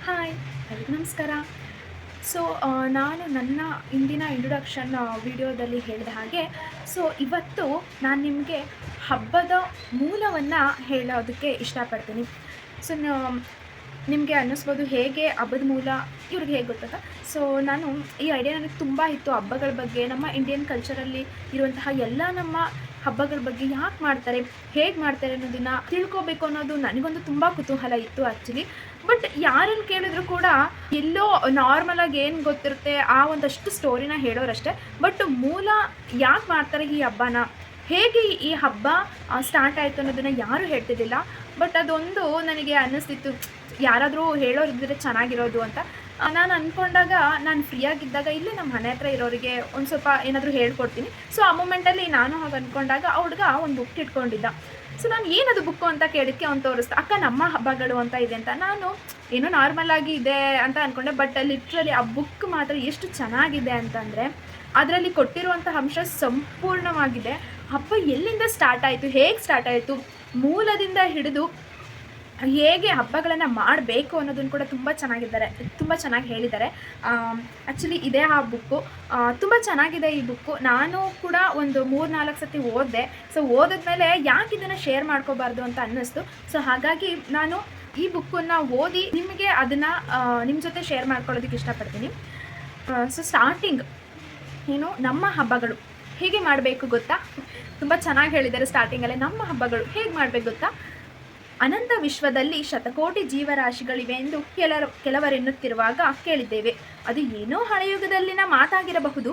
Hi, ಎಲ್ರಿಗೂ ನಮಸ್ಕಾರ. So ನಾನು ನನ್ನ ಇಂದಿನ ಇಂಟ್ರೊಡಕ್ಷನ್ ವಿಡಿಯೋದಲ್ಲಿ ಹೇಳಿದ ಹಾಗೆ, ಇವತ್ತು ನಾನು ನಿಮಗೆ ಹಬ್ಬದ ಮೂಲವನ್ನು ಹೇಳೋದಕ್ಕೆ ಇಷ್ಟಪಡ್ತೀನಿ. ಸೊ ನಿಮಗೆ ಅನ್ನಿಸ್ಬೋದು ಹೇಗೆ ಹಬ್ಬದ ಮೂಲ ಇವ್ರಿಗೆ ಹೇಗೆ ಗೊತ್ತಂತ. ಸೊ ನಾನು ಈ ಐಡಿಯಾ ನನಗೆ ತುಂಬ ಇತ್ತು ಹಬ್ಬಗಳ ಬಗ್ಗೆ, ನಮ್ಮ ಇಂಡಿಯನ್ ಕಲ್ಚರಲ್ಲಿ ಇರುವಂತಹ ಎಲ್ಲ ನಮ್ಮ ಹಬ್ಬಗಳ ಬಗ್ಗೆ ಯಾಕೆ ಮಾಡ್ತಾರೆ, ಹೇಗೆ ಮಾಡ್ತಾರೆ ಅನ್ನೋದನ್ನು ತಿಳ್ಕೊಬೇಕು ಅನ್ನೋದು ನನಗೊಂದು ತುಂಬ ಕುತೂಹಲ ಇತ್ತು ಆ್ಯಕ್ಚುಲಿ. ಬಟ್ ಯಾರನ್ನು ಕೇಳಿದ್ರು ಕೂಡ ಎಲ್ಲೋ ನಾರ್ಮಲಾಗಿ ಏನು ಗೊತ್ತಿರುತ್ತೆ ಆ ಒಂದಷ್ಟು ಸ್ಟೋರಿನ ಹೇಳೋರಷ್ಟೇ. ಬಟ್ ಮೂಲ ಯಾಕೆ ಮಾಡ್ತಾರೆ ಈ ಹಬ್ಬನ, ಹೇಗೆ ಈ ಹಬ್ಬ ಸ್ಟಾರ್ಟ್ ಆಯಿತು ಅನ್ನೋದನ್ನು ಯಾರೂ ಹೇಳ್ತಿದ್ದಿಲ್ಲ. ಬಟ್ ಅದೊಂದು ನನಗೆ ಅನ್ನಿಸ್ತಿತ್ತು, ಯಾರಾದರೂ ಹೇಳೋರಿದ್ದರೆ ಚೆನ್ನಾಗಿರೋದು ಅಂತ. ನಾನು ಅಂದ್ಕೊಂಡಾಗ, ನಾನು ಫ್ರೀಯಾಗಿದ್ದಾಗ ಇಲ್ಲೇ ನಮ್ಮ ಮನೆ ಹತ್ರ ಇರೋರಿಗೆ ಒಂದು ಸ್ವಲ್ಪ ಏನಾದರೂ ಹೇಳ್ಕೊಡ್ತೀನಿ. ಸೊ ಆ ಮೂಮೆಂಟಲ್ಲಿ ನಾನು ಹಾಗೆ ಅಂದ್ಕೊಂಡಾಗ ಆ ಹುಡುಗ ಒಂದು ಬುಕ್ ಇಟ್ಕೊಂಡಿದ್ದ. ಸೊ ನಾನು ಏನದು ಬುಕ್ಕು ಅಂತ ಕೇಳಿದ್ದಕ್ಕೆ ಅವ್ನು ತೋರಿಸ್ತಾ, ಅಕ್ಕ ನಮ್ಮ ಹಬ್ಬಗಳು ಅಂತ ಇದೆ ಅಂತ. ನಾನು ಏನೋ ನಾರ್ಮಲಾಗಿ ಇದೆ ಅಂತ ಅಂದ್ಕೊಂಡೆ. ಬಟ್ ಲಿಟ್ರಲಿ ಆ ಬುಕ್ ಮಾತ್ರ ಎಷ್ಟು ಚೆನ್ನಾಗಿದೆ ಅಂತಂದರೆ, ಅದರಲ್ಲಿ ಕೊಟ್ಟಿರುವಂಥ ಅಂಶ ಸಂಪೂರ್ಣವಾಗಿದೆ. ಹಬ್ಬ ಎಲ್ಲಿಂದ ಸ್ಟಾರ್ಟ್ ಆಯಿತು, ಹೇಗೆ ಸ್ಟಾರ್ಟ್ ಆಯಿತು, ಮೂಲದಿಂದ ಹಿಡಿದು ಹೇಗೆ ಹಬ್ಬಗಳನ್ನು ಮಾಡಬೇಕು ಅನ್ನೋದನ್ನು ಕೂಡ ತುಂಬ ಚೆನ್ನಾಗಿ ಹೇಳಿದ್ದಾರೆ. ಆ್ಯಕ್ಚುಲಿ ಇದೇ ಆ ಬುಕ್ಕು. ತುಂಬ ಚೆನ್ನಾಗಿದೆ ಈ ಬುಕ್ಕು. ನಾನು ಕೂಡ ಒಂದು 3-4 ಸತಿ ಓದಿದೆ. ಸೊ ಓದಿದ್ಮೇಲೆ ಯಾಕೆ ಇದನ್ನು ಶೇರ್ ಮಾಡ್ಕೋಬಾರ್ದು ಅಂತ ಅನ್ನಿಸ್ತು. ಸೊ ಹಾಗಾಗಿ ನಾನು ಈ ಬುಕ್ಕನ್ನು ಓದಿ ನಿಮಗೆ ಅದನ್ನು ನಿಮ್ಮ ಜೊತೆ ಶೇರ್ ಮಾಡ್ಕೊಳ್ಳೋದಕ್ಕೆ ಇಷ್ಟಪಡ್ತೀನಿ. ಸೊ ಸ್ಟಾರ್ಟಿಂಗ್ ನಮ್ಮ ಹಬ್ಬಗಳು ಹೇಗೆ ಮಾಡಬೇಕು ಗೊತ್ತಾ, ತುಂಬ ಚೆನ್ನಾಗಿ ಹೇಳಿದ್ದಾರೆ ಸ್ಟಾರ್ಟಿಂಗಲ್ಲೇ. ನಮ್ಮ ಹಬ್ಬಗಳು ಹೇಗೆ ಮಾಡಬೇಕು ಗೊತ್ತಾ, ಅನಂತ ವಿಶ್ವದಲ್ಲಿ ಶತಕೋಟಿ ಜೀವರಾಶಿಗಳಿವೆ ಎಂದು ಕೆಲವರೆನ್ನುತ್ತಿರುವಾಗ ಕೇಳಿದ್ದೇವೆ. ಅದು ಏನೋ ಹಳೆಯುಗದಲ್ಲಿನ ಮಾತಾಗಿರಬಹುದು.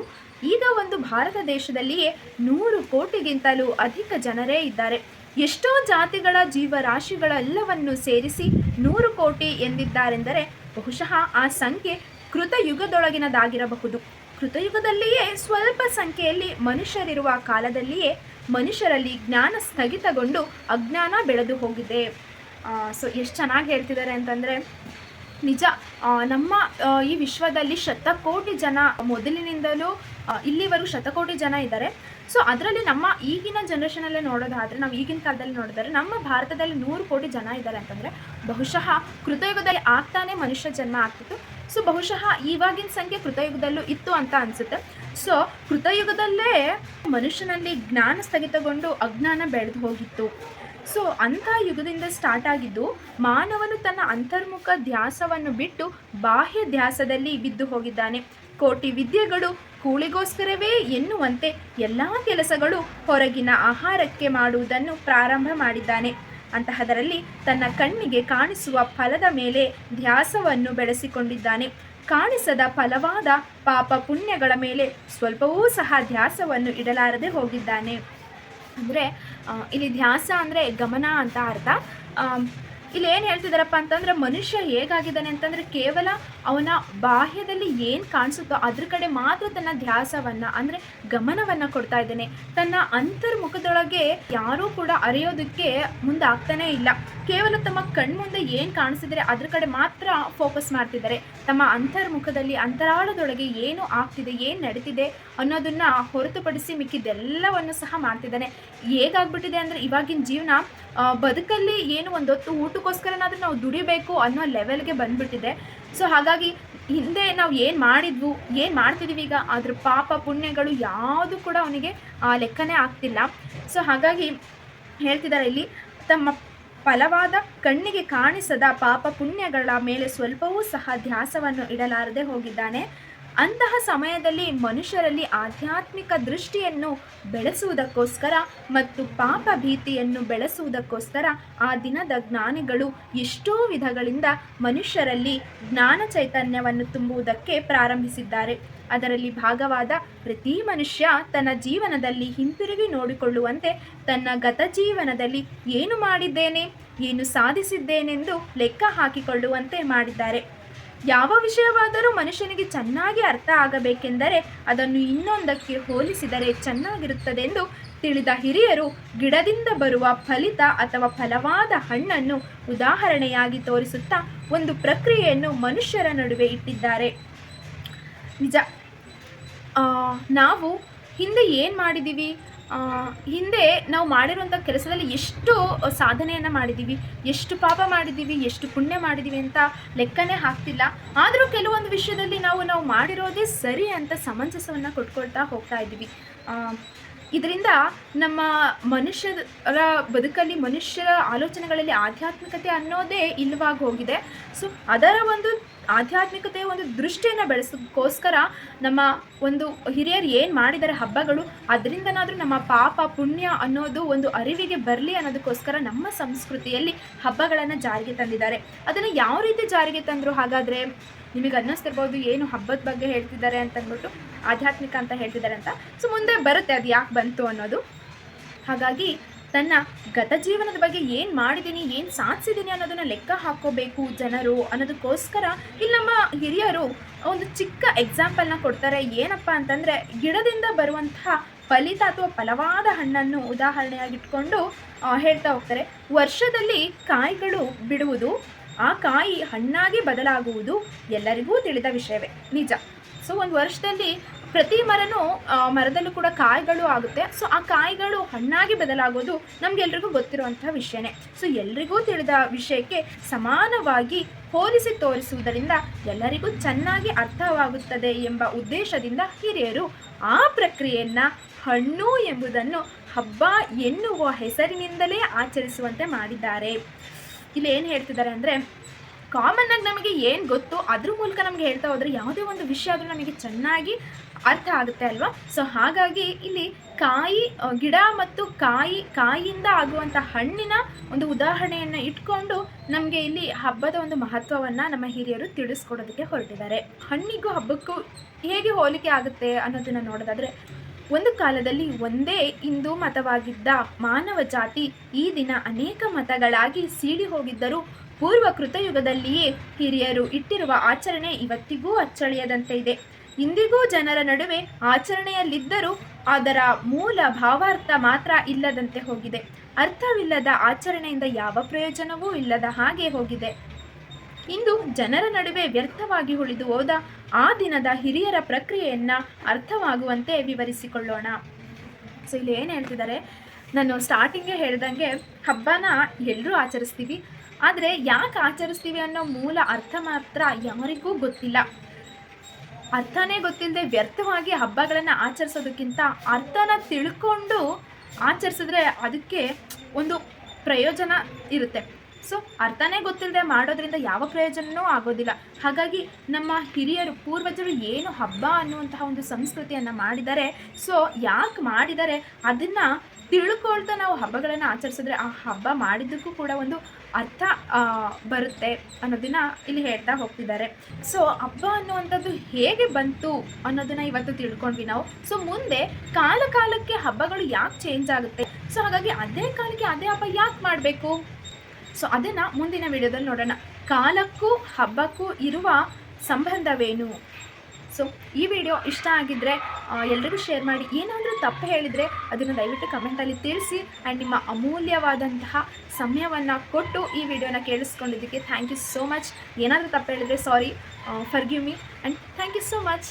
ಈಗ ಒಂದು ಭಾರತ ದೇಶದಲ್ಲಿಯೇ 100 ಕೋಟಿಗಿಂತಲೂ ಅಧಿಕ ಜನರೇ ಇದ್ದಾರೆ. ಎಷ್ಟೋ ಜಾತಿಗಳ ಜೀವರಾಶಿಗಳೆಲ್ಲವನ್ನು ಸೇರಿಸಿ 100 ಕೋಟಿ ಎಂದಿದ್ದಾರೆಂದರೆ ಬಹುಶಃ ಆ ಸಂಖ್ಯೆ ಕೃತಯುಗದೊಳಗಿನದಾಗಿರಬಹುದು. ಕೃತಯುಗದಲ್ಲಿಯೇ ಸ್ವಲ್ಪ ಸಂಖ್ಯೆಯಲ್ಲಿ ಮನುಷ್ಯರಿರುವ ಕಾಲದಲ್ಲಿಯೇ ಮನುಷ್ಯರಲ್ಲಿ ಜ್ಞಾನ ಸ್ಥಗಿತಗೊಂಡು ಅಜ್ಞಾನ ಬೆಳೆದು ಹೋಗಿದೆ. ಸೊ ಎಷ್ಟು ಚೆನ್ನಾಗಿ ಹೇಳ್ತಿದ್ದಾರೆ ಅಂತಂದರೆ ನಿಜ. ನಮ್ಮ ಈ ವಿಶ್ವದಲ್ಲಿ ಶತಕೋಟಿ ಜನ, ಮೊದಲಿನಿಂದಲೂ ಇಲ್ಲಿವರೆಗೂ ಶತಕೋಟಿ ಜನ ಇದ್ದಾರೆ. ಸೊ ಅದರಲ್ಲಿ ನಮ್ಮ ಈಗಿನ ಜನ್ರೇಷನಲ್ಲೇ ನೋಡೋದಾದರೆ, ನಾವು ಈಗಿನ ಕಾಲದಲ್ಲಿ ನೋಡಿದರೆ ನಮ್ಮ ಭಾರತದಲ್ಲಿ 100 ಕೋಟಿ ಜನ ಇದ್ದಾರೆ ಅಂತಂದರೆ ಬಹುಶಃ ಕೃತಯುಗದಲ್ಲಿ ಆಗ್ತಾನೆ ಮನುಷ್ಯ ಜನ್ಮ ಆಗ್ತಿತ್ತು. ಸೊ ಬಹುಶಃ ಇವಾಗಿನ ಸಂಖ್ಯೆ ಕೃತಯುಗದಲ್ಲೂ ಇತ್ತು ಅಂತ ಅನಿಸುತ್ತೆ. ಸೊ ಕೃತಯುಗದಲ್ಲೇ ಮನುಷ್ಯನಲ್ಲಿ ಜ್ಞಾನ ಸ್ಥಗಿತಗೊಂಡು ಅಜ್ಞಾನ ಬೆಳೆದು ಹೋಗಿತ್ತು. ಸೊ ಅಂಥ ಯುಗದಿಂದ ಸ್ಟಾರ್ಟ್ ಆಗಿದ್ದು, ಮಾನವನು ತನ್ನ ಅಂತರ್ಮುಖ ಧ್ಯಾಸವನ್ನು ಬಿಟ್ಟು ಬಾಹ್ಯ ಧ್ಯಾಸದಲ್ಲಿ ಬಿದ್ದು ಹೋಗಿದ್ದಾನೆ. ಕೋಟಿ ವಿದ್ಯೆಗಳು ಕೂಳಿಗೋಸ್ಕರವೇ ಎನ್ನುವಂತೆ ಎಲ್ಲ ಕೆಲಸಗಳು ಹೊರಗಿನ ಆಹಾರಕ್ಕೆ ಮಾಡುವುದನ್ನು ಪ್ರಾರಂಭ ಮಾಡಿದ್ದಾನೆ. ಅಂತಹದರಲ್ಲಿ ತನ್ನ ಕಣ್ಣಿಗೆ ಕಾಣಿಸುವ ಫಲದ ಮೇಲೆ ಧ್ಯಾಸವನ್ನು ಬೆಳೆಸಿಕೊಂಡಿದ್ದಾನೆ. ಕಾಣಿಸದ ಫಲವಾದ ಪಾಪ ಪುಣ್ಯಗಳ ಮೇಲೆ ಸ್ವಲ್ಪವೂ ಸಹ ಧ್ಯಾಸವನ್ನು ಇಡಲಾರದೆ ಹೋಗಿದ್ದಾನೆ. ಅಂದರೆ ಇಲ್ಲಿ ಧ್ಯಾಸ ಅಂದರೆ ಗಮನ ಅಂತ ಅರ್ಥ. ಇಲ್ಲಿ ಏನು ಹೇಳ್ತಿದ್ದಾರಪ್ಪ ಅಂತಂದರೆ, ಮನುಷ್ಯ ಹೇಗಾಗಿದ್ದಾನೆ ಅಂತಂದರೆ ಕೇವಲ ಅವನ ಬಾಹ್ಯದಲ್ಲಿ ಏನು ಕಾಣಿಸುತ್ತೋ ಅದ್ರ ಕಡೆ ಮಾತ್ರ ತನ್ನ ಧ್ಯಾಸವನ್ನು ಅಂದರೆ ಗಮನವನ್ನು ಕೊಡ್ತಾ ಇದ್ದಾನೆ. ತನ್ನ ಅಂತರ್ಮುಖದೊಳಗೆ ಯಾರೂ ಕೂಡ ಅರಿಯೋದಕ್ಕೆ ಮುಂದಾಗ್ತಾನೇ ಇಲ್ಲ. ಕೇವಲ ತಮ್ಮ ಕಣ್ಮುಂದೆ ಏನು ಕಾಣಿಸಿದರೆ ಅದ್ರ ಕಡೆ ಮಾತ್ರ ಫೋಕಸ್ ಮಾಡ್ತಿದ್ದಾರೆ. ತಮ್ಮ ಅಂತರ್ಮುಖದಲ್ಲಿ ಅಂತರಾಳದೊಳಗೆ ಏನು ಆಗ್ತಿದೆ, ಏನು ನಡೀತಿದೆ ಅನ್ನೋದನ್ನು ಹೊರತುಪಡಿಸಿ ಮಿಕ್ಕಿದೆಲ್ಲವನ್ನು ಸಹ ಮಾಡ್ತಿದ್ದಾನೆ. ಹೇಗಾಗ್ಬಿಟ್ಟಿದೆ ಅಂದರೆ ಇವಾಗಿನ ಜೀವನ, ಬದುಕಲ್ಲಿ ಏನು ಒಂದು ಹೊತ್ತು ಊಟಕ್ಕೋಸ್ಕರನಾದರೂ ನಾವು ದುಡಿಬೇಕು ಅನ್ನೋ ಲೆವೆಲ್ಗೆ ಬಂದುಬಿಟ್ಟಿದೆ. ಸೊ ಹಾಗಾಗಿ ಹಿಂದೆ ನಾವು ಏನು ಮಾಡಿದ್ವು, ಏನು ಮಾಡ್ತಿದ್ದೀವಿ ಈಗ, ಅದ್ರ ಪಾಪ ಪುಣ್ಯಗಳು ಯಾವುದು ಕೂಡ ಅವನಿಗೆ ಲೆಕ್ಕನೇ ಆಗ್ತಿಲ್ಲ. ಸೊ ಹಾಗಾಗಿ ಹೇಳ್ತಿದ್ದಾರೆ ಇಲ್ಲಿ, ತಮ್ಮ ಫಲವಾದ ಕಣ್ಣಿಗೆ ಕಾಣಿಸದ ಪಾಪ ಪುಣ್ಯಗಳ ಮೇಲೆ ಸ್ವಲ್ಪವೂ ಸಹ ಧ್ಯಾಸವನ್ನು ಇಡಲಾರದೆ ಹೋಗಿದ್ದಾನೆ. ಅಂತಹ ಸಮಯದಲ್ಲಿ ಮನುಷ್ಯರಲ್ಲಿ ಆಧ್ಯಾತ್ಮಿಕ ದೃಷ್ಟಿಯನ್ನು ಬೆಳೆಸುವುದಕ್ಕೋಸ್ಕರ ಮತ್ತು ಪಾಪ ಭೀತಿಯನ್ನು ಬೆಳೆಸುವುದಕ್ಕೋಸ್ಕರ ಆ ದಿನದ ಜ್ಞಾನಿಗಳು ಎಷ್ಟೋ ವಿಧಗಳಿಂದ ಮನುಷ್ಯರಲ್ಲಿ ಜ್ಞಾನ ಚೈತನ್ಯವನ್ನು ತುಂಬುವುದಕ್ಕೆ ಪ್ರಾರಂಭಿಸಿದ್ದಾರೆ. ಅದರಲ್ಲಿ ಭಾಗವಾದ ಪ್ರತಿ ಮನುಷ್ಯ ತನ್ನ ಜೀವನದಲ್ಲಿ ಹಿಂತಿರುಗಿ ನೋಡಿಕೊಳ್ಳುವಂತೆ ತನ್ನ ಗತ ಜೀವನದಲ್ಲಿ ಏನು ಮಾಡಿದ್ದೇನೆ, ಏನು ಸಾಧಿಸಿದ್ದೇನೆಂದು ಲೆಕ್ಕ ಹಾಕಿಕೊಳ್ಳುವಂತೆ ಮಾಡಿದ್ದಾರೆ. ಯಾವ ವಿಷಯವಾದರೂ ಮನುಷ್ಯನಿಗೆ ಚೆನ್ನಾಗಿ ಅರ್ಥ ಆಗಬೇಕೆಂದರೆ ಅದನ್ನು ಇನ್ನೊಂದಕ್ಕೆ ಹೋಲಿಸಿದರೆ ಚೆನ್ನಾಗಿರುತ್ತದೆಂದು ತಿಳಿದ ಹಿರಿಯರು ಗಿಡದಿಂದ ಬರುವ ಫಲಿತ ಅಥವಾ ಫಲವಾದ ಹಣ್ಣನ್ನು ಉದಾಹರಣೆಯಾಗಿ ತೋರಿಸುತ್ತಾ ಒಂದು ಪ್ರಕ್ರಿಯೆಯನ್ನು ಮನುಷ್ಯರ ನಡುವೆ ಇಟ್ಟಿದ್ದಾರೆ. ನಿಜ, ನಾವು ಹಿಂದೆ ಏನು ಮಾಡಿದ್ದೀವಿ, ಹಿಂದೆ ನಾವು ಮಾಡಿರುವಂಥ ಕೆಲಸದಲ್ಲಿ ಎಷ್ಟು ಸಾಧನೆಯನ್ನು ಮಾಡಿದ್ದೀವಿ, ಎಷ್ಟು ಪಾಪ ಮಾಡಿದ್ದೀವಿ, ಎಷ್ಟು ಪುಣ್ಯ ಮಾಡಿದ್ದೀವಿ ಅಂತ ಲೆಕ್ಕನೇ ಹಾಕ್ತಿಲ್ಲ. ಆದರೂ ಕೆಲವೊಂದು ವಿಷಯದಲ್ಲಿ ನಾವು ಮಾಡಿರೋದೇ ಸರಿ ಅಂತ ಸಮಂಜಸವನ್ನು ಕೊಟ್ಕೊಳ್ತಾ ಹೋಗ್ತಾ ಇದ್ದೀವಿ. ಇದರಿಂದ ನಮ್ಮ ಮನುಷ್ಯರ ಬದುಕಲ್ಲಿ, ಮನುಷ್ಯರ ಆಲೋಚನೆಗಳಲ್ಲಿ ಆಧ್ಯಾತ್ಮಿಕತೆ ಅನ್ನೋದೇ ಇಲ್ಲವಾಗಿ ಹೋಗಿದೆ. ಸೊ ಅದರ ಒಂದು ಆಧ್ಯಾತ್ಮಿಕತೆಯ ಒಂದು ದೃಷ್ಟಿಯನ್ನು ಬೆಳೆಸೋಕ್ಕೋಸ್ಕರ ನಮ್ಮ ಒಂದು ಹಿರಿಯರು ಏನು ಮಾಡಿದ್ದಾರೆ ಹಬ್ಬಗಳು, ಅದರಿಂದನಾದರೂ ನಮ್ಮ ಪಾಪ ಪುಣ್ಯ ಅನ್ನೋದು ಒಂದು ಅರಿವಿಗೆ ಬರಲಿ ಅನ್ನೋದಕ್ಕೋಸ್ಕರ ನಮ್ಮ ಸಂಸ್ಕೃತಿಯಲ್ಲಿ ಹಬ್ಬಗಳನ್ನು ಜಾರಿಗೆ ತಂದಿದ್ದಾರೆ. ಅದನ್ನು ಯಾವ ರೀತಿ ಜಾರಿಗೆ ತಂದರು ಹಾಗಾದರೆ? ನಿಮಗೆ ಅನ್ನಿಸ್ತಿರ್ಬೋದು ಏನು ಹಬ್ಬದ ಬಗ್ಗೆ ಹೇಳ್ತಿದ್ದಾರೆ ಅಂತಂದ್ಬಿಟ್ಟು, ಆಧ್ಯಾತ್ಮಿಕ ಅಂತ ಹೇಳ್ತಿದ್ದಾರೆ ಅಂತ. ಸೊ ಮುಂದೆ ಬರುತ್ತೆ ಅದು ಯಾಕೆ ಬಂತು ಅನ್ನೋದು. ಹಾಗಾಗಿ ತನ್ನ ಗತ ಜೀವನದ ಬಗ್ಗೆ ಏನು ಮಾಡಿದ್ದೀನಿ, ಏನು ಸಾಧಿಸಿದ್ದೀನಿ ಅನ್ನೋದನ್ನು ಲೆಕ್ಕ ಹಾಕ್ಕೋಬೇಕು ಜನರು ಅನ್ನೋದಕ್ಕೋಸ್ಕರ ಇಲ್ಲಿ ನಮ್ಮ ಹಿರಿಯರು ಒಂದು ಚಿಕ್ಕ ಎಕ್ಸಾಂಪಲ್ನ ಕೊಡ್ತಾರೆ. ಏನಪ್ಪ ಅಂತಂದರೆ, ಗಿಡದಿಂದ ಬರುವಂತಹ ಫಲಿತ ಅಥವಾ ಫಲವಾದ ಹಣ್ಣನ್ನು ಉದಾಹರಣೆಯಾಗಿಟ್ಕೊಂಡು ಹೇಳ್ತಾ ಹೋಗ್ತಾರೆ. ವರ್ಷದಲ್ಲಿ ಕಾಯಿಗಳು ಬಿಡುವುದು, ಆ ಕಾಯಿ ಹಣ್ಣಾಗಿ ಬದಲಾಗುವುದು ಎಲ್ಲರಿಗೂ ತಿಳಿದ ವಿಷಯವೇ, ನಿಜ. ಸೊ ಒಂದು ವರ್ಷದಲ್ಲಿ ಪ್ರತಿ ಮರದಲ್ಲೂ ಕೂಡ ಕಾಯಿಗಳು ಆಗುತ್ತೆ. ಸೊ ಆ ಕಾಯಿಗಳು ಹಣ್ಣಾಗಿ ಬದಲಾಗೋದು ನಮಗೆಲ್ರಿಗೂ ಗೊತ್ತಿರುವಂತಹ ವಿಷಯನೇ. ಸೊ ಎಲ್ರಿಗೂ ತಿಳಿದ ವಿಷಯಕ್ಕೆ ಸಮಾನವಾಗಿ ಹೋಲಿಸಿ ತೋರಿಸುವುದರಿಂದ ಎಲ್ಲರಿಗೂ ಚೆನ್ನಾಗಿ ಅರ್ಥವಾಗುತ್ತದೆ ಎಂಬ ಉದ್ದೇಶದಿಂದ ಹಿರಿಯರು ಆ ಪ್ರಕ್ರಿಯೆಯನ್ನು ಹಣ್ಣು ಎಂಬುದನ್ನು ಹಬ್ಬ ಎನ್ನುವ ಹೆಸರಿನಿಂದಲೇ ಆಚರಿಸುವಂತೆ ಮಾಡಿದ್ದಾರೆ. ಇಲ್ಲಿ ಏನು ಹೇಳ್ತಿದ್ದಾರೆ ಅಂದರೆ, ಕಾಮನ್ನಾಗಿ ನಮಗೆ ಏನು ಗೊತ್ತು ಅದ್ರ ಮೂಲಕ ನಮಗೆ ಹೇಳ್ತಾ ಹೋದರೆ ಯಾವುದೇ ಒಂದು ವಿಷಯ ಆದರೂ ನಮಗೆ ಚೆನ್ನಾಗಿ ಅರ್ಥ ಆಗುತ್ತೆ ಅಲ್ವಾ. ಸೊ ಹಾಗಾಗಿ ಇಲ್ಲಿ ಗಿಡ ಮತ್ತು ಕಾಯಿಯಿಂದ ಆಗುವಂಥ ಹಣ್ಣಿನ ಒಂದು ಉದಾಹರಣೆಯನ್ನು ಇಟ್ಕೊಂಡು ನಮಗೆ ಇಲ್ಲಿ ಹಬ್ಬದ ಒಂದು ಮಹತ್ವವನ್ನು ನಮ್ಮ ಹಿರಿಯರು ತಿಳಿಸ್ಕೊಡೋದಕ್ಕೆ ಹೊರಟಿದ್ದಾರೆ. ಹಣ್ಣಿಗೂ ಹಬ್ಬಕ್ಕೂ ಹೇಗೆ ಹೋಲಿಕೆ ಆಗುತ್ತೆ ಅನ್ನೋದನ್ನು ನೋಡೋದಾದರೆ, ಒಂದು ಕಾಲದಲ್ಲಿ ಒಂದೇ ಹಿಂದೂ ಮತವಾಗಿದ್ದ ಮಾನವ ಜಾತಿ ಈ ದಿನ ಅನೇಕ ಮತಗಳಾಗಿ ಸೀಳಿ ಹೋಗಿದ್ದರೂ ಪೂರ್ವ ಕೃತಯುಗದಲ್ಲಿಯೇ ಹಿರಿಯರು ಇಟ್ಟಿರುವ ಆಚರಣೆ ಇವತ್ತಿಗೂ ಅಚ್ಚಳಿಯದಂತೆ ಇದೆ. ಇಂದಿಗೂ ಜನರ ನಡುವೆ ಆಚರಣೆಯಲ್ಲಿದ್ದರೂ ಅದರ ಮೂಲ ಭಾವಾರ್ಥ ಮಾತ್ರ ಇಲ್ಲದಂತೆ ಹೋಗಿದೆ. ಅರ್ಥವಿಲ್ಲದ ಆಚರಣೆಯಿಂದ ಯಾವ ಪ್ರಯೋಜನವೂ ಇಲ್ಲದ ಹಾಗೆ ಹೋಗಿದೆ. ಇಂದು ಜನರ ನಡುವೆ ವ್ಯರ್ಥವಾಗಿ ಉಳಿದು ಹೋದ ಆ ದಿನದ ಹಿರಿಯರ ಪ್ರಕ್ರಿಯೆಯನ್ನು ಅರ್ಥವಾಗುವಂತೆ ವಿವರಿಸಿಕೊಳ್ಳೋಣ. ಸೊ ಇಲ್ಲಿ ಏನು ಹೇಳ್ತಿದ್ದಾರೆ, ನಾನು ಸ್ಟಾರ್ಟಿಂಗೇ ಹೇಳ್ದಂಗೆ ಹಬ್ಬನ ಎಲ್ಲರೂ ಆಚರಿಸ್ತೀವಿ, ಆದರೆ ಯಾಕೆ ಆಚರಿಸ್ತೀವಿ ಅನ್ನೋ ಮೂಲ ಅರ್ಥ ಮಾತ್ರ ಯಾರಿಗೂ ಗೊತ್ತಿಲ್ಲ. ಅರ್ಥನೇ ಗೊತ್ತಿಲ್ಲದೆ ವ್ಯರ್ಥವಾಗಿ ಹಬ್ಬಗಳನ್ನು ಆಚರಿಸೋದಕ್ಕಿಂತ ಅರ್ಥನ ತಿಳ್ಕೊಂಡು ಆಚರಿಸಿದ್ರೆ ಅದಕ್ಕೆ ಒಂದು ಪ್ರಯೋಜನ ಇರುತ್ತೆ. ಸೊ ಅರ್ಥನೇ ಗೊತ್ತಿಲ್ಲದೆ ಮಾಡೋದ್ರಿಂದ ಯಾವ ಪ್ರಯೋಜನವೂ ಆಗೋದಿಲ್ಲ. ಹಾಗಾಗಿ ನಮ್ಮ ಹಿರಿಯರು ಪೂರ್ವಜರು ಏನು ಹಬ್ಬ ಅನ್ನುವಂತಹ ಒಂದು ಸಂಸ್ಕೃತಿಯನ್ನು ಮಾಡಿದ್ದಾರೆ, ಸೊ ಯಾಕೆ ಮಾಡಿದ್ದಾರೆ ಅದನ್ನು ತಿಳ್ಕೊಳ್ತಾ ನಾವು ಹಬ್ಬಗಳನ್ನು ಆಚರಿಸಿದ್ರೆ ಆ ಹಬ್ಬ ಮಾಡಿದ್ದಕ್ಕೂ ಕೂಡ ಒಂದು ಅರ್ಥ ಬರುತ್ತೆ ಅನ್ನೋದನ್ನ ಇಲ್ಲಿ ಹೇಳ್ತಾ ಹೋಗ್ತಿದ್ದಾರೆ. ಸೊ ಹಬ್ಬ ಅನ್ನುವಂಥದ್ದು ಹೇಗೆ ಬಂತು ಅನ್ನೋದನ್ನ ಇವತ್ತು ತಿಳ್ಕೊಂಡ್ವಿ ನಾವು. ಸೊ ಮುಂದೆ ಕಾಲಕ್ಕೆ ಹಬ್ಬಗಳು ಯಾಕೆ ಚೇಂಜ್ ಆಗುತ್ತೆ, ಸೊ ಹಾಗಾಗಿ ಅದೇ ಕಾಲಕ್ಕೆ ಅದೇ ಹಬ್ಬ ಯಾಕೆ ಮಾಡಬೇಕು, ಸೊ ಅದನ್ನು ಮುಂದಿನ ವಿಡಿಯೋದಲ್ಲಿ ನೋಡೋಣ. ಕಾಲಕ್ಕೂ ಹಬ್ಬಕ್ಕೂ ಇರುವ ಸಂಬಂಧವೇನು. ಸೊ ಈ ವಿಡಿಯೋ ಇಷ್ಟ ಆಗಿದ್ದರೆ ಎಲ್ರಿಗೂ ಶೇರ್ ಮಾಡಿ. ಏನಾದರೂ ತಪ್ಪು ಹೇಳಿದರೆ ಅದನ್ನು ದಯವಿಟ್ಟು ಕಮೆಂಟಲ್ಲಿ ತಿಳಿಸಿ. ಆ್ಯಂಡ್ ನಿಮ್ಮ ಅಮೂಲ್ಯವಾದಂತಹ ಸಮಯವನ್ನು ಕೊಟ್ಟು ಈ ವಿಡಿಯೋನ ಕೇಳಿಸ್ಕೊಂಡಿದ್ದಕ್ಕೆ ಥ್ಯಾಂಕ್ ಯು ಸೋ ಮಚ್. ಏನಾದರೂ ತಪ್ಪು ಹೇಳಿದರೆ sorry, forgive me and thank you so much.